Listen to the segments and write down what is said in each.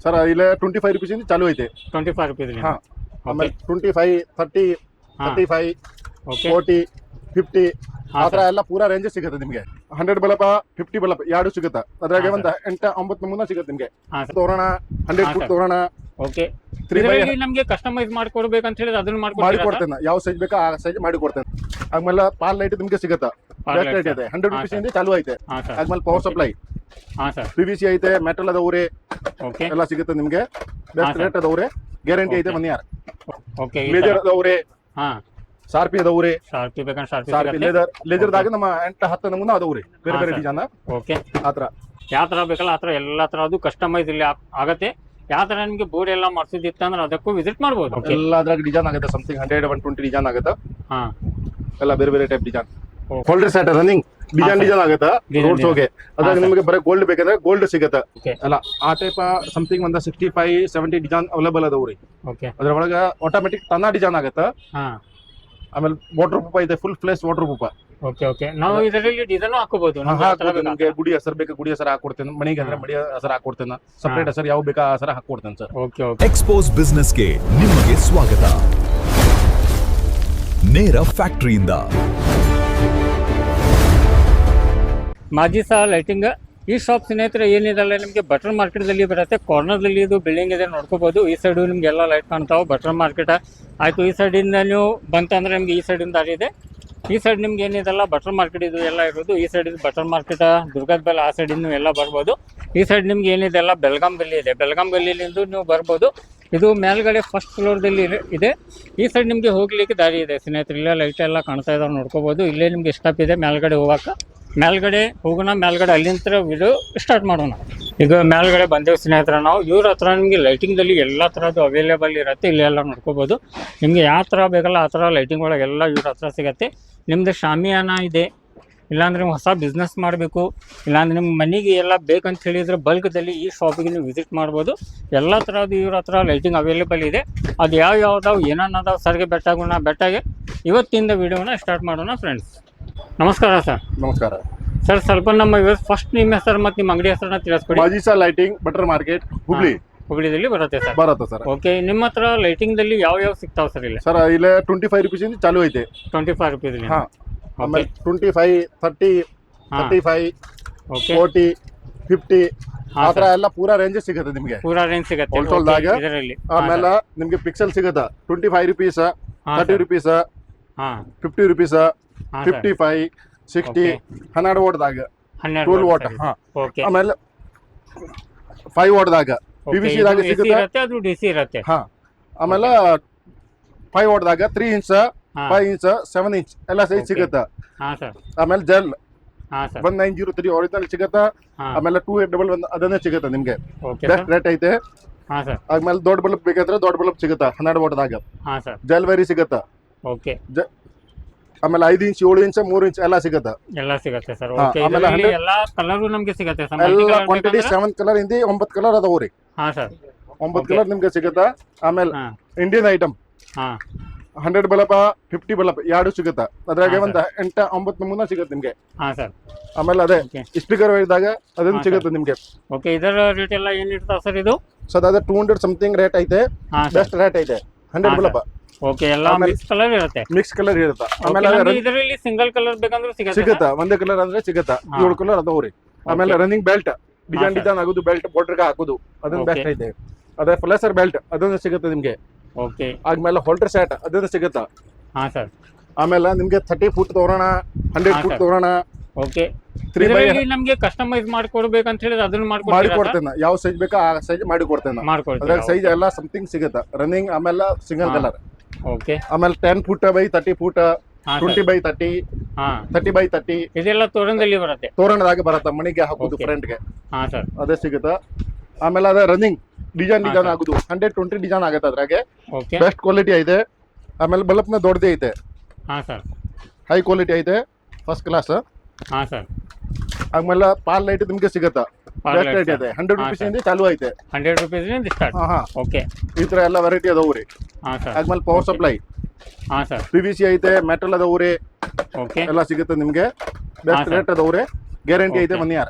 Sir ಇಲ್ಲೇ 25 rupees ಇಂದ ಚಾಲು ಐತೆ. 25 rupees. ಹಾ, ಆಮೇಲೆ 25, 30, 35, ಓಕೆ 40, 50 ಹಾ, ಆ ಥರ ಎಲ್ಲ ಪೂರಾ ರೇಂಜ್ ಸಿಗುತ್ತೆ ನಿಮಗೆ. 100 ಬಲ್ಬ 50 ಬಲ್ಬ ಎರಡು ಸಿಗುತ್ತೆ. ಅದ್ರಾಗೆ ಹಾ, ಒಂದು 8-9 ನಮೂನ ಸಿಗುತ್ತೆ ನಿಮಗೆ. ಹಾ ಸರ್. ತೋರಣ 100 ಹಾ, ಫುಟ್ ಸರ್. ತೋರಣ ಓಕೆ 3 by ಇದರಲ್ಲಿ ನಮಗೆ ಕಸ್ಟಮೈಸ್ ಮಾಡ್ಕೊಡ್ಬೇಕಂತ ಹೇಳಿದ್ರೆ ಅದನ್ನ ಮಾಡಿ ಮಾಡ್ಕೊಡ್ತೀರಾ ಕೊಡ್ತೇನೆ. ಯಾವ ಸೈಜ್ ಬೇಕಾ ಆ ಸೈಜ್ ಮಾಡಿ ಕೊಡ್ತೇನೆ. ಆಮೇಲೆ ಪಾಲ್ ಲೈಟ್ ನಿಮಗೆ ಸಿಗುತ್ತೆ. Pall ಬೆಸ್ಟ್ light ರೇಟ್ ಇದೆ. 100 ಹಾ, rupees ಸರ್. ಇಂದ ಚಾಲು ಐತೆ. ಹಾ ಸರ್. ಆದ್ಮೇಲೆ ಪವರ್ ಸಪ್ಲೈ ಹಾ ಸರ್. PVC ಐತೆ, ಮೆಟಲ್ ಅದಾವ್ರಿ, ಓಕೆ ಎಲ್ಲ ಸಿಗುತ್ತೆ ನಿಮಗೆ. Best sir. ರೇಟ್ ಅದಾವ್ರಿ, ಗ್ಯಾರಂಟಿ ಐತೆ. Okay. ಮನಿ ಯಾರು ಓಕೆ ಲೇಜರ್ ಅದಾವ್ರಿ, ಹಾ ಶಾರ್ಪಿ ಅದಾವ್ರಿ. ಶಾರ್ಪಿ ಬೇಕಂದ್ರೆ ಶಾರ್ಪಿ ಶಾರ್ಪಿ ಲೇಜರ್ದಾಗ ನಮ್ಮ 8-10 ನಮೂನ ಅದಾವ್ರಿ, ಬೇರೆ ಹಾ, ಬೇರೆ ಸರ್. ಡಿಸೈನ್ ಓಕೆ ಆತರ. ಯಾವ ಥರ ಬೇಕಲ್ಲ ಆ ಥರ ಎಲ್ಲ ಥರದ್ದು ಕಸ್ಟಮೈಸ್ ಇಲ್ಲಿ ಆಗತ್ತೆ. ಯಾವ ಥರ ನಿಮಗೆ ಬೋರ್ಡ್ ಎಲ್ಲ ಮಾಡಿಸಿದಿತ್ತು ಅಂದ್ರೆ ಅದಕ್ಕೂ ವಿಸಿಟ್ ಮಾಡ್ಬೋದು. ಓಕೆ ಎಲ್ಲ ಅದ್ರಾಗ ಡಿಸೈನ್ ಆಗುತ್ತೆ. ಸಮಥಿಂಗ್ 100-120 ಡಿಸೈನ್ ಆಗುತ್ತೆ. ಹಾ ಎಲ್ಲ ಬೇರೆ ಬೇರೆ type design. Okay. Holder set running design ಆಗುತ್ತೆ. Design ರೋಡ್ ಶೋಗೆ ಅದ್ರಾಗ ಸರ್. ನಿಮಗೆ ಬರೀ ಗೋಲ್ಡ್ ಬೇಕಂದ್ರೆ ಗೋಲ್ಡ್ ಸಿಗುತ್ತೆ. Okay. ಅಲ್ಲ ಆ ಟೈಪ್ ಸಮಥಿಂಗ್ ಒಂದು 65-70 ಡಿಸೈನ್ ಅವೈಲೇಬಲ್ ಅದಾವ್ರಿ. ಓಕೆ ಅದ್ರೊಳಗ ಆಟೋಮೆಟಿಕ್ ತನ್ನ ಡಿಸೈನ್ ಆಗುತ್ತೆ. ಹಾ ಆಮೇಲೆ ವಾಟರ್ ಪ್ರೂಫ್ ಇದೆ, full place water proof. Okay okay ನಾವು ಇದರಲ್ಲಿ ಡಿಸೈನ್ ಹಾಕೋಬಹುದು. ನಿಮಗೆ ಗುಡಿ ಹೆಸರು ಬೇಕಾ ಗುಡಿ ಹೆಸರು ಹಾಕೊಡ್ತೇನೆ. ಮನೆಗೆ ಅಂದ್ರೆ ಮಡಿ ಹೆಸರು ಹಾಕೊಡ್ತೇನೆ. ಸಪರೇಟ್ ಹೆಸರು ಯಾವ ಬೇಕಾ ಆ ಹೆಸರು ಹಾಕೊಡ್ತೇನೆ ಸರ್. ಓಕೆ ಓಕೆ ಎಕ್ಸ್ಪೋಸ್ ಬಿಸ್ನೆಸ್ಗೆ ನಿಮಗೆ ಸ್ವಾಗತ. ನೇರ ಫ್ಯಾಕ್ಟರಿಯಿಂದ ಮಾಜಿ ಸಹ ಲೈಟಿಂಗ್. ಈ ಶಾಪ್ ಸ್ನೇಹಿತರೆ ಏನಿದಲ್ಲ ನಿಮಗೆ ಬಟರ್ ಮಾರ್ಕೆಟ್ದಲ್ಲಿ ಬರುತ್ತೆ. ಕಾರ್ನರ್ದಲ್ಲಿ ಇದು ಬಿಲ್ಡಿಂಗ್ ಇದೆ, ನೋಡ್ಕೋಬಹುದು. ಈ ಸೈಡು ನಿಮ್ಗೆ ಎಲ್ಲ ಲೈಟ್ ಕಾಣ್ತಾವೆ. ಬಟರ್ ಮಾರ್ಕೆಟ್ ಆಯಿತು. ಈ ಸೈಡಿಂದ ನೀವು ಬಂತಂದ್ರೆ ನಿಮ್ಗೆ ಈ ಸೈಡಿಂದ ದಾರಿ ಇದೆ. ಈ ಸೈಡ್ ನಿಮ್ಗೆ ಏನಿದೆಲ್ಲ ಬಟರ್ ಮಾರ್ಕೆಟ್ ಇದು ಎಲ್ಲ ಇರೋದು. ಈ ಸೈಡ್ ಬಟರ್ ಮಾರ್ಕೆಟ್ ದುರ್ಗದ ಬೆಲ್ಲ, ಆ ಸೈಡಿಂದ ಎಲ್ಲ ಬರ್ಬೋದು. ಈ ಸೈಡ್ ನಿಮ್ಗೆ ಏನಿದೆಲ್ಲ ಬೆಲ್ಗಾಂ ಗಲ್ಲಿ ಇದೆ. ಬೆಲ್ಗಾಂ ಗಲ್ಲಿಲಿಂದ ನೀವು ಬರ್ಬೋದು. ಇದು ಮೇಲ್ಗಡೆ ಫಸ್ಟ್ ಫ್ಲೋರ್ದಲ್ಲಿ ಇದೆ. ಈ ಸೈಡ್ ನಿಮಗೆ ಹೋಗ್ಲಿಕ್ಕೆ ದಾರಿ ಇದೆ ಸ್ನೇಹಿತರೆ. ಇಲ್ಲೇ ಲೈಟ್ ಎಲ್ಲ ಕಾಣ್ತಾ ಇದಾವೆ, ನೋಡ್ಕೋಬಹುದು. ಇಲ್ಲೇ ನಿಮ್ಗೆ ಸ್ಟಾಪ್ ಇದೆ ಮೇಲ್ಗಡೆ ಹೋಗಕ್ಕೆ. ಮೇಲ್ಗಡೆ ಹೋಗೋಣ, ಮೇಲ್ಗಡೆ ಅಲ್ಲಿಂದ ವಿಡಿಯೋ ಸ್ಟಾರ್ಟ್ ಮಾಡೋಣ. ಈಗ ಮೇಲ್ಗಡೆ ಬಂದೇವು ಸ್ನೇಹಿತರೆ ನಾವು. ಇವ್ರ ಹತ್ರ ನಿಮಗೆ ಲೈಟಿಂಗ್ದಲ್ಲಿ ಎಲ್ಲ ಥರದ್ದು ಅವೈಲೇಬಲ್ ಇರುತ್ತೆ. ಇಲ್ಲೆಲ್ಲ ನೋಡ್ಕೋಬೋದು. ನಿಮಗೆ ಯಾವ ಥರ ಬೇಕಲ್ಲ ಆ ಥರ ಲೈಟಿಂಗ್ ಒಳಗೆಲ್ಲ ಇವ್ರ ಹತ್ರ ಸಿಗುತ್ತೆ. ನಿಮ್ಮದು ಶಾಮಿಯಾನ ಇದೆ, ಇಲ್ಲಾಂದ್ರೆ ಹೊಸ ಬಿಸ್ನೆಸ್ ಮಾಡಬೇಕು, ಇಲ್ಲಾಂದ್ರೆ ನಿಮ್ಮ ಮನೆಗೆ ಎಲ್ಲ ಬೇಕಂತ ಹೇಳಿದರೆ ಬಲ್ಕ್ದಲ್ಲಿ ಈ ಶಾಪಿಗೆ ನೀವು ವಿಸಿಟ್ ಮಾಡ್ಬೋದು. ಎಲ್ಲ ಥರದ್ದು ಇವ್ರ ಹತ್ರ ಲೈಟಿಂಗ್ ಅವೈಲೇಬಲ್ ಇದೆ. ಅದು ಯಾವ್ದಾವು ಏನನ್ನದಾವು ಸರ್ಗೆ ಬೆಟ್ಟಾಗಿ ಇವತ್ತಿಂದ ವಿಡಿಯೋನ ಸ್ಟಾರ್ಟ್ ಮಾಡೋಣ ಫ್ರೆಂಡ್ಸ್. ನಮಸ್ಕಾರ ಸರ್. ನಮಸ್ಕಾರ ಸರ್, ಸ್ವಲ್ಪ ನಮ್ಮ ಫಸ್ಟ್ ನಿಮ್ಮ ಹೆಸರು ಮತ್ತು ನಿಮ್ಮ ಅಂಗಡಿ ಹೆಸರನ್ನ ತಿಳಿಸ್ಕೊಡಿ. ಮಾಜಿಸಾ ಲೈಟಿಂಗ್ ಬಟರ್ ಮಾರ್ಕೆಟ್ ಹುಬ್ಳಿ ಹುಬ್ಳಿದಲ್ಲಿ ಬರುತ್ತೆ ಸರ್. ಬರುತ್ತೆ ಸರ್. ಓಕೆ, ನಿಮ್ಮ ಹತ್ರ ಲೈಟಿಂಗ್ದಲ್ಲಿ ಯಾವ ಸಿಗ್ತಾವೆ ಸರ್? ಇಲ್ಲ ಸರ್ ಇಲ್ಲೇ 25 rupees ಇಂದ ಚಾಲು ಐತೆ. 25 rupees. ಹಾ, ಆಮೇಲೆ 25, 30, 35, ಓಕೆ 40, 50 ಹಾ, ಆ ಥರ ಎಲ್ಲ ಪೂರಾ ರೇಂಜ್ ಸಿಗುತ್ತೆ ನಿಮಗೆ. ಪೂರಾ ರೇಂಜ್ ಸಿಗುತ್ತೆ ಹೋಲ್ಸೇಲ್ದಾಗ. ಇದರಲ್ಲಿ. ಆಮೇಲೆ ನಿಮ್ಗೆ ಪಿಕ್ಸೆಲ್ ಸಿಗುತ್ತೆ 25 rupees, 30 rupees, ಹಾ 50 rupees, ಹಾ 55, 60, 12 ವಾಟ್ದಾಗ, 12 ವಾಟ್. ಹಾ, ಓಕೆ ಆಮೇಲೆ 5 ವಾಟ್ದಾಗ PVC ದಾಗ ಸಿಗುತ್ತೆ. ಇರುತ್ತೆ, ಅದು DC ಇರುತ್ತೆ. ಹಾ, ಆಮೇಲೆ 5 ವಾಟ್ದಾಗ 3 ಇಂಚ್, 5 ಇಂಚ್, 7 ಇಂಚ್ ಎಲ್ಲ ಸೈಜ್ ಸಿಗುತ್ತೆ. ಹಾ ಸರ್. ಆಮೇಲೆ ಜೆಲ್ ಹಾ ಸರ್. 1903 ಒರಿಜಿನಲ್ ಸಿಗುತ್ತೆ. ಹಾ ಆಮೇಲೆ 2811 ಅದನ್ನೇ ಸಿಗುತ್ತೆ ನಿಮ್ಗೆ. ಓಕೆ ಬೆಸ್ಟ್ ರೇಟ್ ಐತೆ. ಹಾ ಸರ್. ಆಮೇಲೆ ದೊಡ್ಡ ಬಲ್ಬ್ ಬೇಕಾದ್ರೆ ದೊಡ್ಡ ಬಲ್ಬ್ ಸಿಗುತ್ತೆ 12 ವಾಟ್ದಾಗ. ಹಾ ಸರ್. ಜೆಲ್ ವೇರಿ ಸಿಗುತ್ತೆ. ಓಕೆ, ಆಮೇಲೆ 5 ಇಂಚ್, 7 ಇಂಚ್, 3 ಇಂಚ್ ಎಲ್ಲ ಸಿಗುತ್ತೆ. ಎಲ್ಲ ಸಿಗುತ್ತೆ ಸರ್. ಹಾ, ಓಕೆ, ಆಮೇಲೆ ಇದರಲ್ಲಿ ಎಲ್ಲ ಕಲರು ನಮಗೆ ಸಿಗುತ್ತೆ ಸರ್. ಎಲ್ಲ ಕ್ವಾಂಟಿಟಿ 7 ಕಲರ್ ಇಂದ 9 ಕಲರ್ ಅದಾವ್ರಿ. ಹಾ ಸರ್. 9 ಕಲರ್ ನಿಮ್ಗೆ ಸಿಗುತ್ತೆ. ಆಮೇಲೆ ಹಾ ಇಂಡಿಯನ್ ಐಟಮ್ ಹಾ 100 ಬಲ್ಬ 50 ಬಲ್ಬ ಎರಡು ಸಿಗುತ್ತೆ. ಅದ್ರಾಗೆ ಹಾ, ಒಂದು 8-9 ನಮೂನ ಸಿಗುತ್ತೆ ನಿಮ್ಗೆ. ಹಾ ಸರ್. ಆಮೇಲೆ ಅದೇ ಓಕೆ ಸ್ಪೀಕರ್ ಇದ್ದಾಗ ಅದನ್ನ ಹಾ, ಸಿಗುತ್ತೆ ನಿಮ್ಗೆ. ಓಕೆ, ಇದರ ರೇಟ್ ಎಲ್ಲ ಏನಿರ್ತಾವ ಸರ್? ಇದು ಸೊ ಅದೇ 200 ಸಮಥಿಂಗ್ ರೇಟ್ ಐತೆ. ಹಾ ಸರ್. ಬೆಸ್ಟ್ ರೇಟ್ ಐತೆ. 100 ಹಾ, ಬಲ್ಬ ಓಕೆ, ಎಲ್ಲ ಆಮೇಲೆ ಮಿಕ್ಸ್ ಕಲರ್ ಇರುತ್ತೆ. ಮಿಕ್ಸ್ ಕಲರ್ ಇರುತ್ತೆ. ಓಕೆ, ಆಮೇಲೆ ನಮ್ಗೆ ಇದರಲ್ಲಿ ಸಿಂಗಲ್ ಕಲರ್ ಬೇಕಂದ್ರೆ ಸಿಗುತ್ತೆ ಸಿಗುತ್ತೆ. ಒಂದೇ ಕಲರ್ ಅಂದ್ರೆ ಸಿಗುತ್ತೆ. ಹಾ. 7 ಕಲರ್ ಅದಾವ್ರಿ. ಆಮೇಲೆ running belt design sir. Design ಆಗೋದು ಬೆಲ್ಟ್ ಬಾರ್ಡರ್ಗೆ ಹಾಕೋದು ಅದನ್ನ Okay. ಬೆಸ್ಟ್ ಐತೆ. ಅದೇ ಫ್ಲೇಸರ್ ಬೆಲ್ಟ್ ಅದನ್ನ ಸಿಗುತ್ತೆ ನಿಮ್ಗೆ. ಓಕೆ ಆದ್ಮೇಲೆ ಹೋಲ್ಡರ್ ಸೆಟ್ ಅದನ್ನ ಸಿಗುತ್ತೆ. ಹಾ ಸರ್. ಆಮೇಲೆ ನಿಮ್ಗೆ 30 ಫುಟ್ ತೋರಣ, 100 ಹಾ, ಫುಟ್ sir. ತೋರಣ ಓಕೆ, 3 by ಇದರಲ್ಲಿ ನಮಗೆ ಕಸ್ಟಮೈಸ್ ಮಾಡ್ಕೊಡ್ಬೇಕಂತ ಹೇಳಿದ್ರೆ ಅದನ್ನ ಮಾಡಿ ಮಾಡ್ಕೊಡ್ತೀರಾ ಸರ್? ಕೊಡ್ತೇನೆ. ಯಾವ ಸೈಜ್ ಬೇಕಾ ಆ ಸೈಜ್ ಮಾಡಿ ಕೊಡ್ತೇನೆ. ಮಾಡ್ಕೊಡ್ತೀರಾ? ಅದ್ರಾಗ ಸೈಜ್ ಎಲ್ಲ ಸಮಥಿಂಗ್ ಸಿಗುತ್ತೆ. ರನ್ನಿಂಗ್ ಆಮೇಲೆ ಸಿಂಗಲ್ ಹಾ. ಕಲರ್. ಓಕೆ, ಆಮೇಲೆ 10 ಫುಟ್ ಬೈ 30 ಫುಟ್, ಹಾ 20 by 30, ಹಾ 30 by 30 ಇದೆಲ್ಲ ತೋರಣದಲ್ಲಿ ಬರುತ್ತೆ. ತೋರಣದಾಗ ಬರುತ್ತೆ. ಮಣಿಗೆ ಹಾಕೋದು Okay. ಫ್ರಂಟ್ಗೆ ಹಾ ಸರ್. ಅದೇ ಸಿಗುತ್ತೆ. ಆಮೇಲೆ ಅದೇ ರನ್ನಿಂಗ್ ಡಿಸೈನ್ ಹಾ, ಡಿಸೈನ್ sir. ಆಗುದು 120 ಡಿಸೈನ್ ಆಗುತ್ತೆ. ಅದ್ರಾಗೆ ಓಕೆ, ಬೆಸ್ಟ್ ಕ್ವಾಲಿಟಿ ಐತೆ. ಆಮೇಲೆ ಬಲ್ಬ್ನ ದೊಡ್ಡದೇ ಐತೆ, ಹಾ ಸರ್. ಹೈ ಕ್ವಾಲಿಟಿ ಐತೆ, ಫಸ್ಟ್ ಕ್ಲಾಸ್. ಹಾ ಸರ್. ಆಮೇಲೆ ಪಾಲ್ ಲೈಟ್ ನಿಮ್ಗೆ ಸಿಗುತ್ತೆ. Pall best light, rate sir. ಇದೆ. 100 ಹಾ, rupees sir. ಇಂದ ಚಾಲು ಐತೆ. 100 rupees ಸ್ಟಾರ್ಟ್. ಹಾ ಹಾ, ಓಕೆ, ಈ ತರ ಎಲ್ಲ ವೆರೈಟಿ ಅದಾವ್ರಿ. ಹಾ ಸರ್. ಆದ್ಮೇಲೆ ಪವರ್ ಸಪ್ಲೈ ಹಾ ಸರ್. PVC ಐತೆ, ಮೆಟಲ್ ಅದಾವ್ರಿ, ಓಕೆ, ಎಲ್ಲ ಸಿಗುತ್ತೆ ನಿಮ್ಗೆ. ಹಾ, ಬೆಸ್ಟ್ sir. ರೇಟ್ ಅದಾವ್ರಿ. ಗ್ಯಾರಂಟಿ ಐತೆ Okay. 1 year.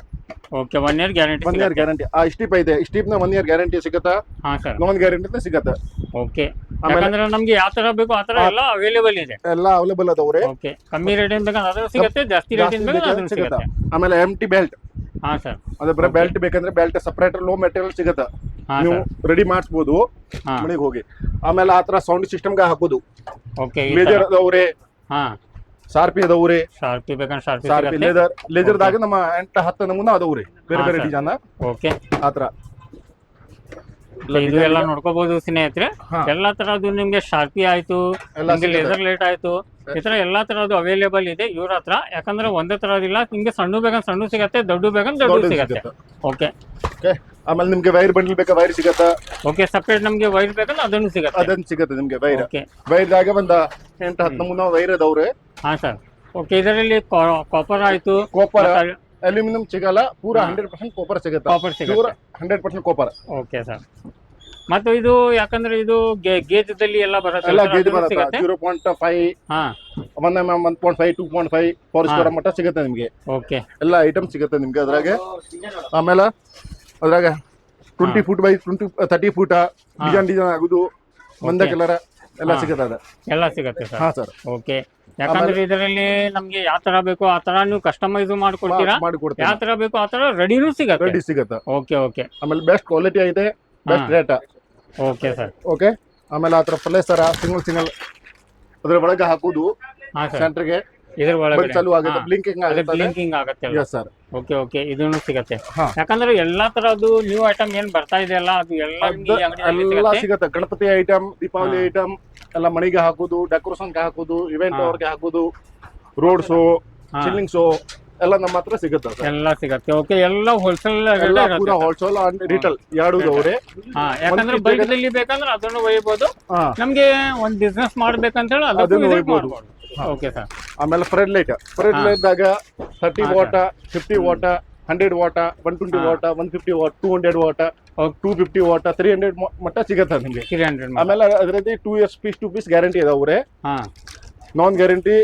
Okay 1 year guarantee 1 year guarantee. ಆ ಸ್ಟಿಪ್ ಐತೆ, ಸ್ಟಿಪ್ ನ 1 year ಗ್ಯಾರಂಟಿ ಸಿಗುತ್ತಾ, ಹಾಂ ಸರ್. ನಾನ್ ಗ್ಯಾರಂಟಿ ಸಿಗತ್ತೆ. ಓಕೆ, ಆಮೇಲೆ- ಯಾಕಂದ್ರೆ ನಮ್ಗೆ ಯಾವ ತರ ಬೇಕು ಆ ತರ ಎಲ್ಲ ಅವೈಲೇಬಲ್ ಇದೆ. ಎಲ್ಲ ಅವೈಲೇಬಲ್ ಅದಾವ್ರೆ. ಓಕೆ, ಕಮ್ಮಿ ರೇಟ್ ಬೇಕಾದ್ರೆ ಅದನ್ನು ಸಿಗುತ್ತೆ, ಜಾಸ್ತಿ ರೇಟ್ ಬೇಕಾದ್ರೆ ಅದನ್ನು ಸಿಗುತ್ತೆ. ಆಮೇಲೆ ಎಂಟಿ ಬೆಲ್ಟ್, ಹಾಂ ಸರ್. ಅದೇ ಬರೀ ಬೆಲ್ಟ್ ಬೇಕಂದ್ರೆ ಬೆಲ್ಟ್ ಸಪರೇಟ್ ಲೋ ಮೆಟೀರಿಯಲ್ ಸಿಗುತ್ತೆ, ಹಾಂ ನೀವು ಸರ್. ರೆಡಿ ಮಾಡಿಸ್ಬೋದು ಹಾಂ ಮನೆಗೆ ಹೋಗಿ. ಆಮೇಲೆ ಆತರ ಸೌಂಡ್ ಸಿಸ್ಟಮ್ಗೆ ಹಾಕೋದು, ಓಕೆ. ಲೇಜರ್ ಅದಾವ್ರೆ, ಹಾಂ, ಶಾರ್ಪಿ ಅದಾವ್ರೆ, ಶಾರ್ಪಿ ಬೇಕಂದ್ರೆ ಶಾರ್ಪಿ ಶಾರ್ಪಿ ಸಿಗುತ್ತೆ. ಲೇಜರ್ದಾಗ ನಮ್ಮ 8-10 ನಮೂನ ಅದಾವ್ರಿ, ಬೇರೆ ಹಾ, ಬೇರೆ ಸರ್. ಡಿಸೈನ್ ಓಕೆ, ಆತರ. ಇದು ಎಲ್ಲ ನೋಡ್ಕೋಬಹುದು ಸ್ನೇಹಿತರೆ. ಹಾ. ಎಲ್ಲಾ ತರದ್ದು ನಿಮ್ಗೆ ಶಾರ್ಪಿ ಆಯ್ತು, ಎಲ್ಲ ನಿಮ್ಗೆ ಸಿಗುತ್ತೆ. ಲೇಸರ್ ಲೈಟ್ ಆಯ್ತು, ಈ ತರ ಎಲ್ಲಾ ತರದ್ದು ಅವೈಲೇಬಲ್ ಇದೆ ಇವ್ರ ಹತ್ರ. ಯಾಕಂದ್ರೆ ಒಂದೇ ತರದಿಲ್ಲ, ನಿಮ್ಗೆ ಸಣ್ಣ ಬೇಕಂದ್ರೆ ಸಣ್ಣ ಸಿಗತ್ತೆ, ದೊಡ್ಡ ಬೇಕಂದ್ರೆ ದೊಡ್ಡ ದೊಡ್ಡದು ಸಿಗತ್ತೆ. ಸಿಗುತ್ತೆ. Okay Okay. ಆಮೇಲೆ ನಿಮ್ಗೆ ವೈರ್ ಬಂಡಲ್ ಬೇಕಾ, ವೈರ್ ಸಿಗತ್ತ, ಓಕೆ. ಸಪ್ರೇಟ್ ನಮ್ಗೆ ವೈರ್ ಬೇಕಂದ್ರೆ ಅದನ್ನು ಸಿಗತ್ತೆ. ಅದನ್ನ ಸಿಗತ್ತೆ ನಿಮ್ಗೆ ವೈರ್. ಓಕೆ, ವೈರ್ದಾಗ ಬಂದ 8-10 ನಮೂನ ವೈರ್ ಅದಾವ್ರೆ. ಹಾ ಸರ್. ಓಕೆ, ಇದರಲ್ಲಿ ಕಾಪರ್ ಆಯ್ತು, ಕಾಪರ್ ಅಲ್ಯೂಮಿನಿಯಂ ಸಿಗಲ್ಲ, ಪೂರಾ 100% ಕಾಪರ್ ಸಿಗತ್ತೆ, ಕಾಪರ್ ಪ್ಯೂರ್ ಸಿಗುತ್ತೆ. 100% ಕಾಪರ್. Okay sir. ಮತ್ತು ಇದು ಯಾಕಂದ್ರೆ ಇದು ಗೇಜದಲ್ಲಿ ಎಲ್ಲ ಬರುತ್ತೆ, ಎಲ್ಲ ಅದನ್ನು ಗೇಜ್ ಬರುತ್ತೆ, ಸಿಗತ್ತೆ. 0.5 ಹಾ, 1 mm 1.5 2.5 4 ಹಾ. ಸ್ಕ್ವೇರ್ ಮಟ್ಟ ಸಿಗುತ್ತೆ ನಿಮ್ಗೆ. ಓಕೆ, ಎಲ್ಲ ಐಟಮ್ ಸಿಗುತ್ತೆ ನಿಮ್ಗೆ ಅದ್ರಾಗೆ. ಆಮೇಲೆ ಅದ್ರಾಗ 20 ಫೂಟ್ ಬೈ 30 ಫೂಟ್ ಡಿಸೈನ್ ಆಗುದು, ಒಂದೇ Okay. ಕಲರ್ ಎಲ್ಲ ಹಾ. ಸಿಗುತ್ತೆ ಅದ. ಎಲ್ಲ ಸಿಗತ್ತೆ ಸರ್. ಹಾ ಸರ್, ಓಕೆ, ಯಾಕಂದ್ರೆ ಇದರಲ್ಲಿ ನಮ್ಗೆ ಯಾವ ತರ ಬೇಕು ಆ ತರ ನೀವು ಕಸ್ಟಮೈಸ್ ಮಾಡ್ಕೊಡ್ತೀರಾ, ಮಾಡಿ ಕೊಡ್ತೀವಿ, ಯಾವ ತರ ಬೇಕು ಆ ತರ ರೆಡಿನೂ ಸಿಗತ್ತೆ. ರೆಡಿ ಸಿಗುತ್ತೆ. ಓಕೆ ಓಕೆ ಆಮೇಲೆ ಬೆಸ್ಟ್ ಕ್ವಾಲಿಟಿ ಐತೆ, ಬೆಸ್ಟ್ ಹಾ. ರೇಟ್. Okay sir. ಓಕೆ, ಆಮೇಲೆ ಆ ಥರ ಪ್ಲೇಸರ ಸಿಂಗಲ್ ಅದ್ರ ಒಳಗೆ ಹಾಕುದು, ಹಾ ಸರ್. ಸೆಂಟರ್ಗೆ ಇದ್ರ ಒಳಗಡೆ ಚಾಲು ಆಗುತ್ತೆ, ಬ್ಲಿಂಕಿಂಗ್ ಆಗುತ್ತೆ. ಬ್ಲಿಂಕಿಂಗ್ ಆಗತ್ತೆ. Yes sir. ಓಕೆ ಓಕೆ, ಇದನ್ನು ಸಿಗತ್ತೆ. ಹಾ. ಯಾಕಂದ್ರೆ ಎಲ್ಲಾ ತರದ್ದು ನ್ಯೂ ಐಟಮ್ ಏನ್ ಬರ್ತಾ ಇದೆ ಅಲ್ಲ, ಅದು ಎಲ್ಲ ನಿಮ್ಗೆ ಈ ಅಂಗಡಿಯಲ್ಲಿ ಎಲ್ಲ ಸಿಗತ್ತೆ. ಸಿಗುತ್ತೆ. ಗಣಪತಿ ಐಟಮ್, ದೀಪಾವಳಿ ಹಾ. ಐಟಮ್ ಎಲ್ಲ ಮನೆಗೆ ಹಾಕುದು, ಡೆಕೋರೇಷನ್ಗೆ ಹಾಕುದು, ಇವೆಂಟ್ ಹಾ. ಅವ್ರಿಗೆ ಹಾಕುದು, ರೋಡ್ ಶೋ, ಹಾ. ಚಿಲ್ಲಿಂಗ್ ಶೋ ಎಲ್ಲ ನಮ್ಮ ಹತ್ರ ಸಿಗುತ್ತೆ ಸರ್. ಎಲ್ಲ ಸಿಗತ್ತೆ. ಓಕೆ, ಎಲ್ಲ ಹೋಲ್ಸೇಲ್ ಎಲ್ಲ ಪೂರಾ ಹೋಲ್ಸೇಲ್ ಅಂಡ್ ರಿಟೇಲ್ ಎರಡೂ ಅವ್ರೆ. ಹಾ, ಯಾಕಂದ್ರೆ ಒಂದು ಬೈಕ್ದಲ್ಲಿ ಬೇಕಂದ್ರೆ ಅದನ್ನು ಒಯ್ಯಬಹುದು, ಹಾ. ನಮ್ಗೆ ಒಂದ್ ಬಿಸ್ನೆಸ್ ಮಾಡ್ಬೇಕಂತ ಹೇಳಿ ಅದನ್ನು ಅದನ್ನು ಒಯ್ಬೋದು. Okay sir. ಆಮೇಲೆ ಫ್ರೆಡ್ ಲೈಟ್, ಫ್ರೆಡ್ ಹಾ. ಲೈಟ್ ದಾಗ 30 ಹಾ, ವಾಟ, 50 ವಾಟ, 100 ವಾಟ, 120 ಹಾ. ವಾಟ, 150 ವಾಟ್, 200 ವಾಟ, ಓಕೆ, 250 ವಾಟ, 300 ಮಟ್ಟ ಸಿಗತ್ತೆ ನಿಮ್ಗೆ. 300. ಆಮೇಲೆ ಅದರಲ್ಲಿ 2 years piece to piece guarantee ಅದಾವ್ರೆ. ಹಾ ನಾನ್ ಗ್ಯಾರಂಟಿ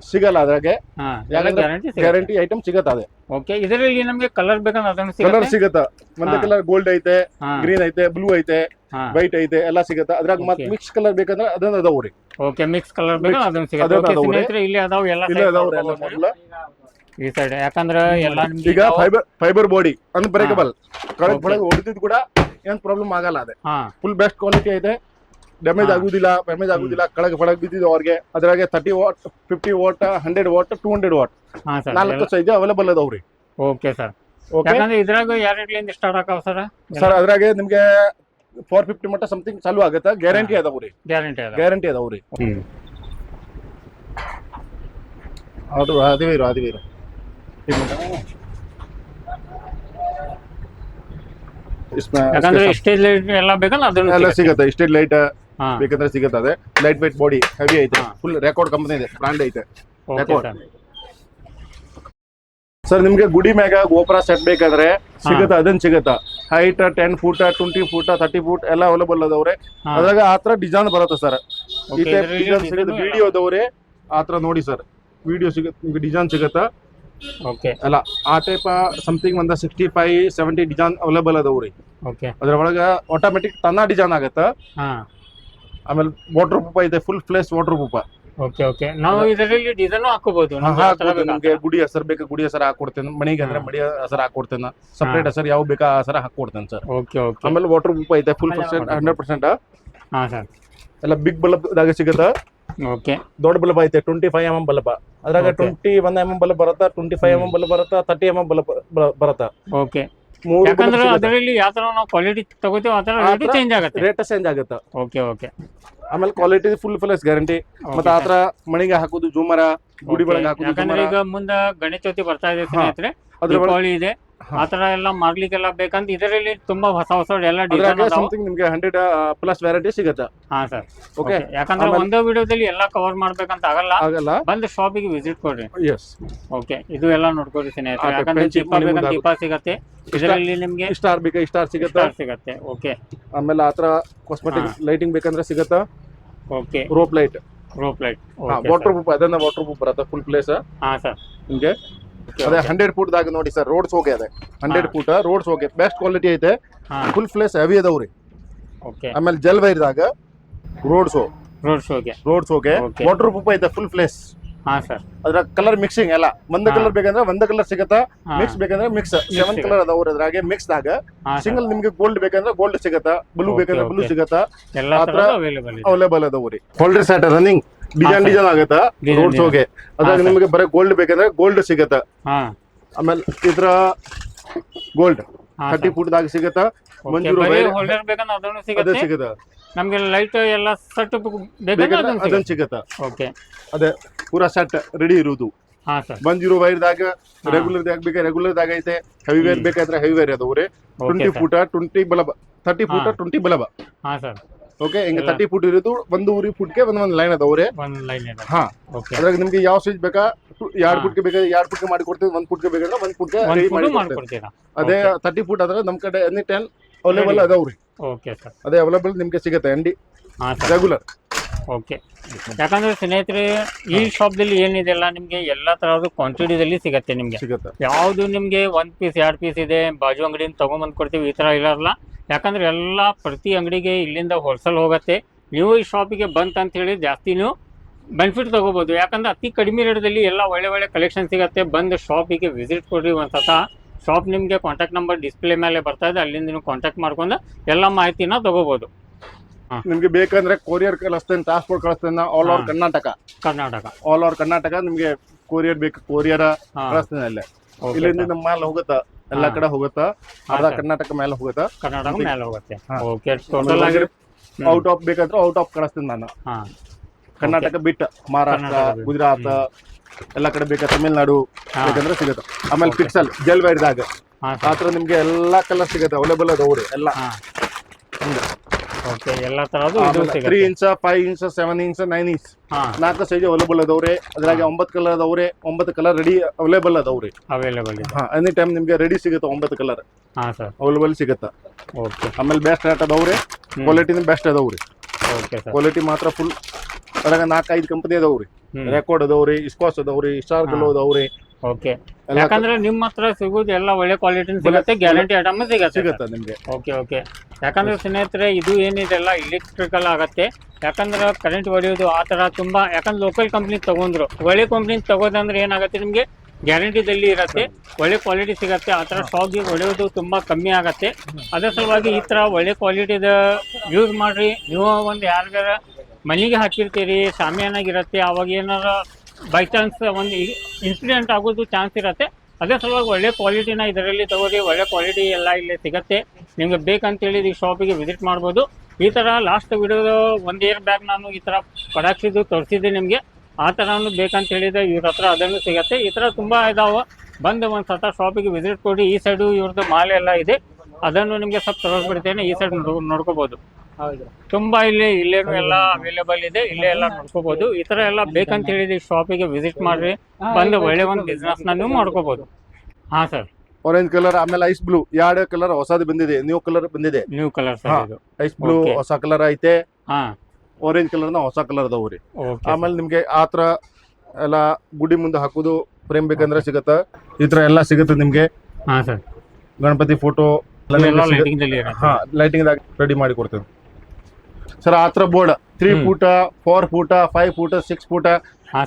ಸಿಗಲ್ಲ ಅದ್ರಾಗೆ, ಹಾ, ಎಲ್ಲ ಗ್ಯಾರಂಟಿ ಸಿಗುತ್ತೆ. ಗ್ಯಾರಂಟಿ ಐಟಮ್ ಸಿಗತ್ತೆ ಅದೇ. ಓಕೆ, ಇದರಲ್ಲಿ ನಮ್ಗೆ ಕಲರ್ ಬೇಕಂದ್ರೆ ಅದನ್ನು ಕಲರ್ ಸಿಗುತ್ತೆ. ಸಿಗತ್ತ, ಒಂದೇ ಹಾ. ಕಲರ್ ಗೋಲ್ಡ್ ಐತೆ, ಹಾ, ಗ್ರೀನ್ ಐತೆ, ಬ್ಲೂ ಐತೆ, ಹಾ. ವೈಟ್ ಐತೆ, ಎಲ್ಲ ಸಿಗತ್ತ. ಅದ್ರಾಗ ಮತ್ತೆ Okay. ಮಿಕ್ಸ್ ಕಲರ್ ಬೇಕಂದ್ರೆ ಅದನ್ನ ಅದಾವ್ರಿ. ಓಕೆ, ಮಿಕ್ಸ್ ಕಲರ್ ಬೇಕಂದ್ರೆ ಅದನ್ನು ಸಿಗುತ್ತೆ. ಅದನ್ನು ಓಕೆ ಅದಾವ್ರಿ. ಸ್ನೇಹಿತರೆ, ಇಲ್ಲಿ ಅದಾವ ಎಲ್ಲ ಇಲ್ಲ size ಅದಾವ್ರಿ ಎಲ್ಲ ನೋಡ್ಬೋದು. ಮೊದ್ಲ. ಈ ಸೈಡ್ ಯಾಕಂದ್ರೆ ಎಲ್ಲ ನಿಮ್ಗೆ ಈಗ ಇದಾವ. ಫೈಬರ್ ಬಾಡಿ ಅನ್ಬ್ರೇಕಬಲ್, ಕಳೆದ Okay. ಬೆಳಗ್ಗೆ ಹೊಡೆದಿದ್ ಕೂಡ ಏನ್ ಪ್ರಾಬ್ಲಮ್ ಆಗಲ್ಲ. ಅದೇ ಹಾ, ಫುಲ್ ಬೆಸ್ಟ್ ಕ್ವಾಲಿಟಿ ಐತೆ, ಡ್ಯಾಮೇಜ್ ಹಾ. ಆಗುದಿಲ್ಲ, ಆಗುದಿಲ್ಲ. ಕೆಳಗೆ ಫಳಗ್ ಬಿದ್ದಿದ್ದು ಅವ್ರಿಗೆ ಅದ್ರಾಗೆ 30 ವಾಟ್, 50 ವಾಟ್, 100 ವಾಟ್, 200 ವಾಟ್ ಹಾ ಸರ್. 4 ಸೈಜ್ ಅವೈಲೇಬಲ್ ಅದಾವ್ರಿ. Okay sir. ಓಕೆ ಯಾಕಂದ್ರೆ ಇದ್ರಾಗ ಯಾರ್ಯಾರಿಂದ ಸ್ಟಾರ್ಟ್ ಆಕಾವ ಸರ್? ಸರ್, ಅದ್ರಾಗೆ ನಿಮ್ಗೆ 450 ಮಟ್ಟ ಸಮಥಿಂಗ್ ಚಾಲು ಆಗತ್ತೆ. ಗ್ಯಾರಂಟಿ ಅದಾವ್ರಿ, ಗ್ಯಾರಂಟಿ ಅದ. ಗ್ಯಾರಂಟಿ ಅದಾವ್ರಿ. ಅದು ಅದಿವೀರು ಯಾಕಂದ್ರೆ ಸ್ಟೇಜ್ ಲೈಟ್ ಎಲ್ಲ ಬೇಕಂದ್ರೆ ಅದನ್ನು ಎಲ್ಲ ಸಿಗುತ್ತೆ. ಸಿಗತ್ತೆ. ಸ್ಟೇಟ್ ಲೈಟ್ ಹಾ, ಬೇಕಂದ್ರೆ ಸಿಗತ್ತೆ. ಅದೇ ಲೈಟ್ ವೈಟ್ ಬಾಡಿ ಹೆವಿ ಐತೆ, ಹಾ. ಫುಲ್ ರೆಕಾರ್ಡ್ ಕಂಪನಿ ಇದೆ, ಬ್ರಾಂಡ್ ಐತೆ. Okay record. ಸರ್. ಸರ್, ನಿಮ್ಗೆ ಗುಡಿ ಮ್ಯಾಗ ಗೋಪುರ ಸೆಟ್ ಬೇಕಾದ್ರೆ ಸಿಗತ್ತ, ಅದನ್ನ ಸಿಗತ್ತ. ಹೈಟ್ 10 ಫೂಟ್, 20 ಫೂಟ್, 30 ಫೂಟ್ ಎಲ್ಲ ಅವೈಲೇಬಲ್ ಅದಾವ್ರೆ. ಹಾ. ಅದ್ರಾಗ ಆತರ ಡಿಸೈನ್ ಬರುತ್ತೆ ಸರ್. ಈ Okay, ಟೈಪ್ ಇದ್ರಲ್ಲಿ ಡಿಸೈನ್ ಸಿಗುತ್ತೆ. design ವಿಡಿಯೋ ಅದಾವ್ರೆ, ಆತರ ನೋಡಿ ಸರ್, ವಿಡಿಯೋ ಸಿಗುತ್ತೆ ನಿಮ್ಗೆ, ಡಿಸೈನ್ ಸಿಗತ್ತ. ಓಕೆ ಅಲ್ಲ ಆ ಟೈಪ್ ಸಮಥಿಂಗ್ ಒಂದು 65-70 ಡಿಸೈನ್ ಅವೈಲೇಬಲ್ ಅದಾವ್ರಿ. ಓಕೆ. ಅದ್ರ ಒಳಗ ಆಟೋಮೆಟಿಕ್ ತನ್ನ ಡಿಸೈನ್ ಆಗತ್ತ. ಹಾ, ಆಮೇಲೆ ವಾಟರ್ ಪ್ರೂಫ್ ಐತೆ, full place water proof. Okay okay. ನಾವು ಇದರಲ್ಲಿ ಡಿಸೈನ್ ಹಾಕೋಬಹುದು. ನಿಮ್ಗೆ ಗುಡಿ ಹೆಸರು ಬೇಕಾ, ಗುಡಿ ಹೆಸರು ಹಾಕೊಡ್ತೇನೆ. ಮಣಿಗೆ ಅಂದ್ರೆ ಮಡಿ ಹೆಸರು ಹಾಕೊಡ್ತೇನೆ. ಸಪ್ರೇಟ್ ಹೆಸರು ಯಾವ ಬೇಕಾ ಆ ಹೆಸರು ಹಾಕೊಡ್ತೇನೆ ಸರ್. Okay okay. ಆಮೇಲೆ ವಾಟರ್ ಪ್ರೂಫ್ ಐತೆ, ಫುಲ್ 100%. ಹಾ ಸರ್. ಎಲ್ಲ ಬಿಗ್ ಬಲ್ಬ್ದಾಗ ಸಿಗತ್ತ. ಓಕೆ. ದೊಡ್ಡ ಬಲ್ಬ್ ಐತೆ 25 mm ಬಲ್ಬ್. ಅದ್ರಾಗ Okay. 21 mm ಬಲ್ಬ್ ಬರುತ್ತಾ, 25 mm ಬಲ್ಬ್ ಬರುತ್ತಾ, 30 mm ಬಲ್ಬ್ ಬರುತ್ತಾ. ಓಕೆ. ಯಾಕಂದ್ರೆ ಅದರಲ್ಲಿ ಯಾವ ತರ ನಾವು ಕ್ವಾಲಿಟಿ ತಗೋತೀವಿ ಆ ತರ ರೇಟ್ ಚೇಂಜ್ ಆಗುತ್ತೆ. ರೇಟ್ ಚೇಂಜ್ ಆಗುತ್ತೆ. Okay okay. ಆಮೇಲೆ ಕ್ವಾಲಿಟಿ ಫುಲ್ ಫ್ಲೆಸ್ ಗ್ಯಾರಂಟಿ. ಮತ್ತೆ ಆತರ ಮಣಿಗೆ ಹಾಕುದು, ಜೂಮರ ಗುಡಿ ಒಳಗೆ ಹಾಕುದು. ಯಾಕಂದ್ರೆ ಈಗ ಮುಂದ ಗಣೇಶ ಚೌತಿ ಬರ್ತಾ ಇದೆ ಸ್ನೇಹಿತರೆ, ದೀಪಾವಳಿ ಇದೆ, ಆತರ ಎಲ್ಲ ಮಾಡ್ಲಿಕ್ಕೆಲ್ಲ ಬೇಕಂತ ಇದರಲ್ಲಿ ತುಂಬಾ ಹೊಸ ಎಲ್ಲ ಡಿಸೈನ್ ಅದಾವ. ಸಮಥಿಂಗ್ ನಿಮ್ಗೆ 100+ ವೆರೈಟಿ ಸಿಗುತ್ತೆ. ಹಾ ಸರ್. ಓಕೆ. ಯಾಕಂದ್ರೆ ಒಂದೇ ವಿಡಿಯೋದಲ್ಲಿ ಎಲ್ಲ ಕವರ್ ಮಾಡ್ಬೇಕಂತ ಆಗಲ್ಲ, ಆಗಲ್ಲ. ಬಂದು ಶಾಪಿಗೆ ವಿಸಿಟ್ ಕೊಡ್ರಿ. ಎಸ್. ಓಕೆ, ಇದು ಎಲ್ಲ ನೋಡ್ಕೊರಿ ಸ್ನೇಹಿತರೆ. ಆ, ಯಾಕಂದ್ರೆ friendship ದೀಪ ಬೇಕಂತ ಮನೆ ದೀಪ ಸಿಗತ್ತೆ, ಇದರಲ್ಲಿ ನಿಮ್ಗೆ ಸ್ಟಾರ್ ಬೇಕಾ ಸ್ಟಾರ್ ಸಿಗತ್ತ. ಸ್ಟಾರ್ ಸಿಗತ್ತೆ. ಓಕೆ ಆಮೇಲೆ ಆತರ ಕಾಸ್ಮೆಟಿಕ್ ಲೈಟಿಂಗ್ ಬೇಕಂದ್ರೆ ಸಿಗತ್ತ. Okay. Rope light, rope light, water proof, ಅದನ್ನ ವಾಟರ್ ಪ್ರೂಫ್ ಬರುತ್ತೆ, ಫುಲ್ ಪ್ಲೇಸ್. ಹಾ ಸರ್. ನಿಮ್ಗೆ ಅದೇ 100 ಫೂಟ್ ದಾಗ ನೋಡಿ ಸರ್ ರೋಡ್ಸ್ ಹೋಗಿ ಅದೇ 100 ಫೂಟ್ ರೋಡ್ಸ್ ಹೋಗಿ ಬೆಸ್ಟ್ ಕ್ವಾಲಿಟಿ ಐತೆ ಫುಲ್ ಫ್ಲೇಸ್ ಹೆವಿ ಅದಾವ್ರಿ ಓಕೆ ಆಮೇಲೆ ಜಲ್ ವೈರ್ದಾಗ ರೋಡ್ಸ್ ರೋಡ್ ಶೋಗೆ ವಾಟರ್ ಪ್ರೂಫ್ ಐತೆ ಫುಲ್ ಫ್ಲೇಸ್ ಹಾ ಸರ್ ಅದ್ರ ಕಲರ್ ಮಿಕ್ಸಿಂಗ್ ಎಲ್ಲ ಒಂದ್ ಕಲರ್ ಬೇಕಂದ್ರೆ ಒಂದ್ ಕಲರ್ ಸಿಗತ್ತಾ ಮಿಕ್ಸ್ ಬೇಕಂದ್ರೆ ಮಿಕ್ಸ್ 7 ಕಲರ್ ಅದಾವ್ರಿ ಅದ್ರಾಗೆ ಮಿಕ್ಸ್ ದಾಗ ಸಿಂಗಲ್ ನಿಮ್ಗೆ ಗೋಲ್ಡ್ ಬೇಕಂದ್ರೆ ಗೋಲ್ಡ್ ಸಿಗತ್ತಾ ಬ್ಲೂ ಬೇಕಂದ್ರೆ ಬ್ಲೂ ಸಿಗತ್ತಾ ಎಲ್ಲ ತರ ಅವೈಲೇಬಲ್ ಅದಾವ್ರಿ ಹೋಲ್ಡರ್ ಸೆಟ್ ರನ್ನಿಂಗ್ ಡಿಸೈನ್ ಆಗತ್ತಾ ರೋಡ್ ಶೋಗೆ ಅದ್ರಾಗ ನಿಮ್ಗೆ ಬರೀ ಗೋಲ್ಡ್ ಬೇಕಂದ್ರೆ ಗೋಲ್ಡ್ ಸಿಗತ್ತಾ ಆಮೇಲೆ ಇದ್ರ ಗೋಲ್ಡ್ 30 ಫೂಟ್ ದಾಗ ಸಿಗತ್ತಾ ಮಂಜೂರು ಹೋಲ್ಡರ್ ಬೇಕಂದ್ರೆ ಅದನ್ನು ಅದೇ ಸಿಗುತ್ತೆ ಸಿಗತ್ತಾ ನಮ್ಗೆ ಲೈಟ್ ಎಲ್ಲ ಸೆಟ್ ಬೇಕಂದ್ರೆ ಅದನ್ನ ಸಿಗತ್ತಾ ಓಕೆ ಅದೇ ಪೂರಾ ಸೆಟ್ ರೆಡಿ ಇರುವುದು ಹಾ ಸರ್ ಮಂಜೂರು ವೈರ್ ದಾಗ ರೆಗ್ಯುಲರ್ ದಾಗ ಬೇಕಾ ರೆಗ್ಯುಲರ್ ದಾಗ ಐತೆ ಹೆವಿ ವೈರ್ ಬೇಕಾದ್ರೆ ಹೆವಿ ವೈರ್ ಅದಾವ್ರಿ 20 ಫೂಟ್ 20 ಬಲಬ 30 ಫೂಟ್ 20 ಬಲಬ ಹಾ ಸರ್ ಓಕೆ ಹಿಂಗೆ 30 ಫೂಟ್ ಇರೋದು ಒಂದೂವರೆ ಫೂಟ್ಗೆ ಒಂದೊಂದು ಲೈನ್ ಅದಾವ್ರಿ ಒಂದ್ ಲೈನ್ ಇದೆ ಹಾ ಓಕೆ ಅದ್ರಾಗ ನಿಮ್ಗೆ ಯಾವ ಸೈಜ್ ಬೇಕಾ 2 ಫೂಟ್ಗೆ ಬೇಕಾದ್ರೆ 2 ಫೂಟ್ಗೆ ಮಾಡಿ ಕೊಡ್ತೀವಿ 1 ಫೂಟ್ಗೆ ಬೇಕಾದ್ರೆ 1 ಫೂಟ್ಗೆ ರೆಡಿ ಮಾಡಿ ಕೊಡ್ತೀವಿ ಮಾಡ್ಕೊಡ್ತೀರಾ ಅದೇ 30 ಫೂಟ್ ಆದ್ರೆ ನಮ್ ಕಡೆ ಎನಿ 10 ಅವೈಲೇಬಲ್ ಅದಾವ್ರಿ ಓಕೆ ಸರ್ ಅದೇ ಅವೈಲೇಬಲ್ ನಿಮ್ಗೆ ಸಿಗುತ್ತೆ ಅಂಡಿ ಹಾ ಸರ್ ರೆಗ್ಯುಲರ್ ಓಕೆ ಯಾಕಂದ್ರೆ ಸ್ನೇಹಿತರೆ ಈ ಶಾಪ್ದಲ್ಲಿ ಏನಿದೆಲ್ಲ ನಿಮಗೆ ಎಲ್ಲ ತರಹದ ಕ್ವಾಂಟಿಟಿದಲ್ಲಿ ಸಿಗತ್ತೆ ನಿಮಗೆ ಸಿಗುತ್ತೆ ಯಾವುದು ನಿಮಗೆ 1 ಪೀಸ್ 2 ಪೀಸ್ ಇದೆ ಬಾಜು ಅಂಗಡಿಯಿಂದ ತೊಗೊಂಬಂದು ಕೊಡ್ತೀವಿ ಈ ಥರ ಇರಲ್ಲ ಯಾಕಂದ್ರೆ ಎಲ್ಲ ಪ್ರತಿ ಅಂಗಡಿಗೆ ಇಲ್ಲಿಂದ ಹೋಲ್ಸೇಲ್ ಹೋಗುತ್ತೆ ನೀವು ಈ ಶಾಪಿಗೆ ಬಂತಂತ ಹೇಳಿ ಜಾಸ್ತಿ ನೀವು ಬೆನಿಫಿಟ್ ತೊಗೋಬೋದು ಯಾಕಂದ್ರೆ ಅತಿ ಕಡಿಮೆ ರೇಟಲ್ಲಿ ಎಲ್ಲ ಒಳ್ಳೆ ಕಲೆಕ್ಷನ್ ಸಿಗುತ್ತೆ ಬಂದು ಶಾಪಿಗೆ ವಿಸಿಟ್ ಕೊಡ್ರಿ ಒಂದ್ಸತ ಶಾಪ್ ನಿಮಗೆ ಕಾಂಟ್ಯಾಕ್ಟ್ ನಂಬರ್ ಡಿಸ್ಪ್ಲೇ ಮೇಲೆ ಬರ್ತಾ ಇದೆ ಅಲ್ಲಿಂದ ನೀವು ಕಾಂಟ್ಯಾಕ್ಟ್ ಮಾಡ್ಕೊಂಡು ಎಲ್ಲ ಮಾಹಿತಿನ ತೊಗೋಬೋದು ನಿಮ್ಗೆ ಬೇಕಂದ್ರೆ ಕೊರಿಯರ್ ಕಳಿಸ್ತೇನೆ ಟ್ರಾನ್ಸ್ಪೋರ್ಟ್ ಕಳಿಸ್ತೇನೆ all over Karnataka all over Karnataka ನಿಮ್ಗೆ ಕೊರಿಯರ್ ಬೇಕು ಕೊರಿಯರ್ ಕಳಿಸ್ತೇನೆ ಅಲ್ಲೇ ಇಲ್ಲಿಂದ ನಮ್ಮ ಮಾಲ್ ಹೋಗುತ್ತಾ ಎಲ್ಲಾ ಕಡೆ ಹೋಗುತ್ತಾ ಅರ್ಧ ಕರ್ನಾಟಕ ಮೇಲೆ ಹೋಗುತ್ತಾ ಕರ್ನಾಟಕ ಮೇಲೆ ಹೋಗುತ್ತೆ ಓಕೆ ಟೋಟಲ್ ಆಗಿ ಔಟ್ ಆಫ್ ಬೇಕಾದ್ರೆ ಔಟ್ ಆಫ್ ಕಳಿಸ್ತೇನೆ ನಾನು ಕರ್ನಾಟಕ ಬಿಟ್ಟು ಮಹಾರಾಷ್ಟ್ರ ಗುಜರಾತ್ ಎಲ್ಲಾ ಕಡೆ ಬೇಕಾ ತಮಿಳ್ನಾಡು ಬೇಕಂದ್ರೆ ಸಿಗುತ್ತೆ ಆಮೇಲೆ ಪಿಕ್ಸೆಲ್ ಜಲ್ ವೈರ್ದಾಗ ಆತರ ನಿಮ್ಗೆ ಎಲ್ಲಾ ಕಲರ್ ಸಿಗುತ್ತೆ ಅವೈಲೇಬಲ್ ಅದಾವ್ರಿ ಎಲ್ಲ ಓಕೆ ಎಲ್ಲ ತರದ್ದು ಇದು ಸಿಗುತ್ತೆ 3 inch 5 inch 7 inch 9 inch 4 size available ಅದಾವ್ರಿ ಅದ್ರಾಗ 9 ಕಲರ್ ಅದಾವ್ರಿ 9 ಕಲರ್ ರೆಡಿ ಅವೈಲೇಬಲ್ ಅದಾವ್ರಿ ಅವೈಲೇಬಲ್ ಇದೆ ಹಾ ಎನಿ ಟೈಮ್ ನಿಮ್ಗೆ ರೆಡಿ ಸಿಗುತ್ತೆ 9 ಕಲರ್ ಹಾ ಸರ್ ಅವೈಲೇಬಲ್ ಸಿಗುತ್ತೆ ಓಕೆ ಆಮೇಲೆ ಬೆಸ್ಟ್ ರೇಟ್ ಅದಾವ್ರಿ ಕ್ವಾಲಿಟಿನ ಬೆಸ್ಟ್ ಅದಾವ್ರಿ ಓಕೆ ಸರ್ ಕ್ವಾಲಿಟಿ ಮಾತ್ರ ಫುಲ್ ಅದ್ರಾಗ 4-5 ಕಂಪನಿ ಅದಾವ್ರಿ ರೆಕಾರ್ಡ್ ಅದಾವ್ರಿ ಇಸ್ಕಾಸ್ ಅದಾವ್ರಿ ಸ್ಟಾರ್ ಗಲೋ ಅದಾವ್ರಿ ಓಕೆ ಯಾಕಂದ್ರೆ ನಿಮ್ಮ ಹತ್ರ ಸಿಗೋದು ಎಲ್ಲ ಒಳ್ಳೆ ಕ್ವಾಲಿಟಿ ಸಿಗುತ್ತೆ ಗ್ಯಾರಂಟಿ ಐಟಮ್ ಸಿಗುತ್ತೆ ನಿಮ್ಗೆ ಓಕೆ ಯಾಕಂದ್ರೆ ಸ್ನೇಹಿತರೆ ಇದು ಏನಿದೆಲ್ಲ ಇಲೆಕ್ಟ್ರಿಕಲ್ ಆಗತ್ತೆ ಯಾಕಂದ್ರೆ ಕರೆಂಟ್ ಹೊಡೆಯೋದು ಆ ಥರ ತುಂಬ ಯಾಕಂದ್ರೆ ಲೋಕಲ್ ಕಂಪ್ನಿ ತಗೊಂಡ್ರು ಒಳ್ಳೆ ಕಂಪ್ನಿ ತಗೋದಂದ್ರೆ ಏನಾಗುತ್ತೆ ನಿಮಗೆ ಗ್ಯಾರಂಟಿದಲ್ಲಿ ಇರುತ್ತೆ ಒಳ್ಳೆ ಕ್ವಾಲಿಟಿ ಸಿಗುತ್ತೆ ಆ ಥರ ಶಾಪ್ಗೆ ಹೊಡೆಯೋದು ತುಂಬ ಕಮ್ಮಿ ಆಗುತ್ತೆ ಅದೇ ಸಲುವಾಗಿ ಈ ಥರ ಒಳ್ಳೆ ಕ್ವಾಲಿಟಿದ ಯೂಸ್ ಮಾಡಿರಿ ನೀವು ಒಂದು ಯಾರಿಗಾರ ಮನೆಗೆ ಹಾಕಿರ್ತೀರಿ ಶಾಮಿಯಾನಾಗಿರುತ್ತೆ ಅವಾಗ ಏನಾರ ಬೈ ಚಾನ್ಸ್ ಒಂದು ಇನ್ಸಿಡೆಂಟ್ ಆಗೋದು ಚಾನ್ಸ್ ಇರುತ್ತೆ ಅದೇ ಸಲುವಾಗಿ ಒಳ್ಳೆ ಕ್ವಾಲಿಟಿನ ಇದರಲ್ಲಿ ತಗೋರಿ ಒಳ್ಳೆ ಕ್ವಾಲಿಟಿ ಎಲ್ಲ ಇಲ್ಲಿ ಸಿಗುತ್ತೆ ನಿಮ್ಗೆ ಬೇಕಂತೇಳಿ ಈ ಶಾಪಿಗೆ ವಿಸಿಟ್ ಮಾಡ್ಬೋದು ಈ ಥರ ಲಾಸ್ಟ್ ವಿಡಿಯೋದ 1 ಇಯರ್ ಬ್ಯಾಕ್ ನಾನು ಈ ಥರ ಪ್ರಾಡಕ್ಟ್ಸಿದ್ದು ತೋರಿಸಿದ್ದೆ ನಿಮಗೆ ಆ ಥರನೂ ಬೇಕಂತ ಹೇಳಿದ್ರೆ ಇವ್ರ ಹತ್ರ ಅದನ್ನು ಸಿಗುತ್ತೆ ಈ ಥರ ತುಂಬ ಇದಾವೆ ಬಂದು ಒಂದು ಸತ ಶಾಪಿಗೆ ವಿಸಿಟ್ ಕೊಡಿ ಈ ಸೈಡು ಇವ್ರದ್ದು ಮಾಲೆ ಎಲ್ಲ ಇದೆ ಅದನ್ನು ನಿಮಗೆ ಸ್ವಲ್ಪ ತೋರಿಸ್ಬಿಡ್ತೇನೆ ಈ ಸೈಡ್ ನೋಡ್ಕೋಬೋದು ತುಂಬ ಇಲ್ಲೇನು ಎಲ್ಲ ಅವೈಲೇಬಲ್ ಇದೆ ಇಲ್ಲೇ ಎಲ್ಲ ನೋಡ್ಕೋಬಹುದು ಈ ತರ ಎಲ್ಲ ಬೇಕಂತ ಹೇಳಿದ್ರೆ ಶಾಪಿಗೆ ವಿಸಿಟ್ ಮಾಡ್ರಿ ಬಂದು ಒಳ್ಳೆ ಒಂದು ಬಿಸ್ನೆಸ್ ನ ನೀವು ಮಾಡ್ಕೋಬಹುದು ಹಾ ಸರ್ ಆರೆಂಜ್ ಕಲರ್ ಆಮೇಲೆ ಐಸ್ ಬ್ಲೂ 2 ಕಲರ್ ಹೊಸದು ಬಂದಿದೆ ನ್ಯೂ ಕಲರ್ ಬಂದಿದೆ ನ್ಯೂ ಕಲರ್ ಸರ್ ಇದು ಐಸ್ ಬ್ಲೂ ಹೊಸ ಕಲರ್ ಐತೆ ಹಾ ಆರೆಂಜ್ ಕಲರ್ ನ ಹೊಸ ಕಲರ್ ಅದಾವ್ರಿ ಆಮೇಲೆ ನಿಮ್ಗೆ ಆತರ ಎಲ್ಲ ಗುಡಿ ಮುಂದೆ ಹಾಕೋದು ಫ್ರೇಮ್ ಬೇಕಂದ್ರೆ ಸಿಗತ್ತ ಈ ತರ ಎಲ್ಲ ಸಿಗುತ್ತೆ ನಿಮ್ಗೆ ಹಾ ಸರ್ ಗಣಪತಿ ಫೋಟೋ ಹಾ ಲೈಟಿಂಗ್ ರೆಡಿ ಮಾಡಿ ಕೊಡ್ತೇವೆ ಸರ್ ಆತರ ಬೋರ್ಡ್ 3 ಫೂಟ 4 ಫೂಟ 5 ಫೂಟ 6 ಫೂಟ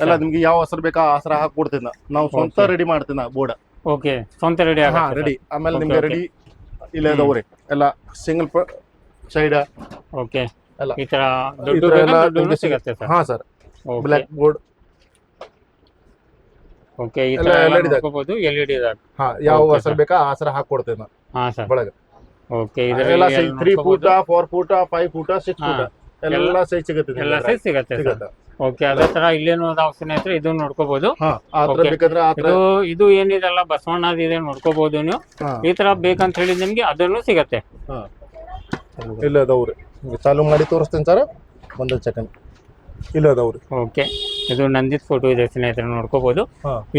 ಎಲ್ಲ ನಿಮ್ಗೆ ಯಾವ ಹೆಸರು ಬೇಕಾ ಆ ಹೆಸರು ಹಾಕಿ ಕೊಡ್ತೀನಿ ನಾವು ಸ್ವಂತ ರೆಡಿ ಮಾಡ್ತೀನಿ ಬೋರ್ಡ್ ಓಕೆ ಸ್ವಂತ ರೆಡಿ ರೆಡಿ ಆಮೇಲೆ ನಿಮ್ಗೆ ರೆಡಿ ಇಲ್ಲ ಅದಾವ್ರಿ ಎಲ್ಲ ಸಿಂಗಲ್ ಸೈಡ್ ಓಕೆ ಎಲ್ಲ ಈ ತರ ದೊಡ್ಡ ಸಿಗುತ್ತೆ ಸರ್ ಹಾ ಸರ್ ಬ್ಲಾಕ್ ಬೋರ್ಡ್ ಓಕೆ ಈ ತರ ಹಾಕಬಹುದು ಎಲ್ಇಡಿ ದಾಗ ಹಾ ಯಾವ ಹೆಸರು ಬೇಕಾ ಆ ಹೆಸರು ಹಾಕಿ ಕೊಡ್ತೀನಿ ಹಾ ಸರ್ ಒಳಗೆ ಓಕೆ ಇದೆಲ್ಲ 3 ಫೂಟ 4 ಫೂಟ 5 ಫೂಟ 6 ಫೂಟ ಎಲ್ಲ ಸೈಜ್ ಸಿಗುತ್ತೆ ಎಲ್ಲ ಸೈಜ್ ಸಿಗುತ್ತೆ ಓಕೆ ಅದೇ ತರ ಇಲ್ಲೇನು ಸ್ನೇಹಿತರೆ ಇದು ನೋಡ್ಕೋಬಹುದು ಇದು ಏನಿದೆಲ್ಲ ಬಸವಣ್ಣದ ಇದೆ ನೋಡ್ಕೋಬಹುದು ನೀವು ಈ ತರ ಬೇಕಂತ ಹೇಳಿ ನಿಮ್ಗೆ ಅದನ್ನು ಸಿಗತ್ತೆ ಇಲ್ಲ ಅದಾವ್ರಿ ಚಾಲು ಮಾಡಿ ತೋರಿಸ್ತೇನೆ ಸರ್ ಒಂದು ಸೆಕೆಂಡ್ ಇಲ್ಲ ಅದಾವ್ರಿ ಓಕೆ ಇದು ನಂದಿದ್ ಫೋಟೋ ಇದೆ ಸ್ನೇಹಿತರೆ ನೋಡ್ಕೋಬಹುದು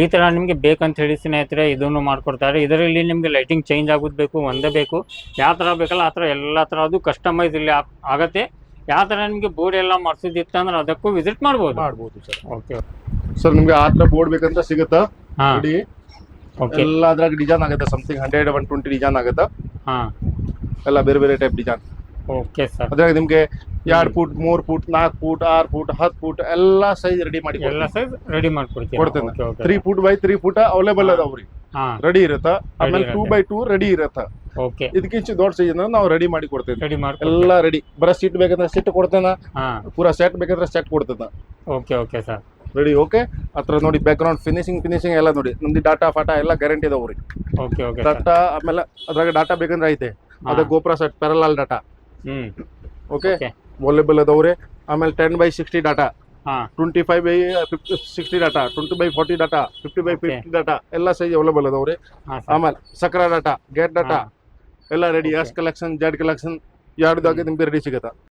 ಈ ತರ ನಿಮ್ಗೆ ಬೇಕಂತ ಹೇಳಿ ಸ್ನೇಹಿತರೆ ಇದನ್ನು ಮಾಡ್ಕೊಡ್ತಾರೆ ಇದರಲ್ಲಿ ನಿಮ್ಗೆ ಲೈಟಿಂಗ್ ಚೇಂಜ್ ಆಗೋದು ಬೇಕು ಒಂದೇ ಬೇಕು ಯಾವ ತರ ಬೇಕಲ್ಲ ಆ ತರ ಎಲ್ಲಾ ತರದ್ದು ಕಸ್ಟಮೈಸ್ ಇಲ್ಲಿ ಆಗತ್ತೆ ಯಾವ ತರ ನಿಮ್ಗೆ ಬೋರ್ಡ್ ಎಲ್ಲ ಮಾಡ್ಸೋದಿತ್ತಂದ್ರೆ ಅದಕ್ಕೂ ವಿಸಿಟ್ ಮಾಡ್ಬೋದು ಸರ್ ಓಕೆ ಸರ್ ನಿಮ್ಗೆ ಆ ತರ ಬೋರ್ಡ್ ಬೇಕಂತ ಸಿಗುತ್ತಾ ಓಕೆ ಎಲ್ಲ ಅದ್ರಾಗ ಡಿಸೈನ್ ಆಗುತ್ತೆ ಸಮಥಿಂಗ್ 100-120 ಡಿಸೈನ್ ಆಗುತ್ತೆ ಹಾಂ ಎಲ್ಲ ಬೇರೆ ಬೇರೆ ಟೈಪ್ ಡಿಸೈನ್. Okay sir. ಅದ್ರಾಗ ನಿಮ್ಗೆ 2 foot 3 foot 4 foot 6 foot 10 foot ಎಲ್ಲ ಸೈಜ್ ರೆಡಿ ಮಾಡಿ ಎಲ್ಲ ಸೈಜ್ ರೆಡಿ ಮಾಡ್ಕೊಡ್ತೀವಿ. ಕೊಡ್ತೇನೆ. Okay okay 3 foot by 3 foot available ಅದಾವ್ರಿ, ಹಾಂ ರೆಡಿ ಇರುತ್ತೆ. ಆಮೇಲೆ ಇರುತ್ತೆ. 2x2 ರೆಡಿ ಇರುತ್ತೆ. ಓಕೆ ಇದಕ್ಕಿಂತ ದೊಡ್ಡ ಸೈಜ್ ನಾವು ರೆಡಿ ಮಾಡಿ ಕೊಡ್ತೇವೆ. ರೆಡಿ ಮಾಡ್ಕೊಡ್ತೀವಿ. ಎಲ್ಲ ರೆಡಿ. ಬರ ಸೀಟ್ ಬೇಕಂದ್ರೆ ಸೀಟ್ ಕೊಡ್ತೇನೆ, ಹಾಂ ಪೂರಾ ಸೆಟ್ ಬೇಕಂದ್ರೆ ಸೆಟ್ ಕೊಡ್ತೇನೆ. Okay okay sir. Ready. Okay. ಹತ್ರ ನೋಡಿ ಬ್ಯಾಕ್ ಗ್ರೌಂಡ್ ಫಿನಿಶಿಂಗ್ ಎಲ್ಲ ನೋಡಿ. ನಮ್ದು ಡಾಟಾ ಫಾಟಾ ಎಲ್ಲ ಗ್ಯಾರಂಟಿ ಇದಾವ್ರಿ. Okay okay sir. ಡಾಟಾ ಆಮೇಲೆ ಅದ್ರಾಗ ಡಾಟಾ ಬೇಕಂದ್ರೆ ಐತೆ, ಅದ ಗೋಪುರ ಸೆಟ್ ಪ್ಯಾರಲಲ್ ಡಾಟಾ. ಹ್ಞೂ ಓಕೆ ಓಕೆ ಅವೈಲೇಬಲ್ ಅದಾವ್ರಿ. ಆಮೇಲೆ 10x60 ಡಾಟಾ, ಹಾಂ 25x60 data, 20x40 data, 50x50 data ಎಲ್ಲ ಸೈಜ್ ಅವೈಲೇಬಲ್ ಅದಾವ್ರಿ. ಹಾಂ ಸರ್. ಆಮೇಲೆ ಸಕ್ರಾ ಡಾಟಾ, ಗೇಟ್ ಡಾಟಾ ಹಾಂ. ಎಲ್ಲ ready. Okay. S collection Z collection ಎರಡ್ದಾಗೆ ನಿಮ್ಗೆ ರೆಡಿ ಸಿಗತ್ತ.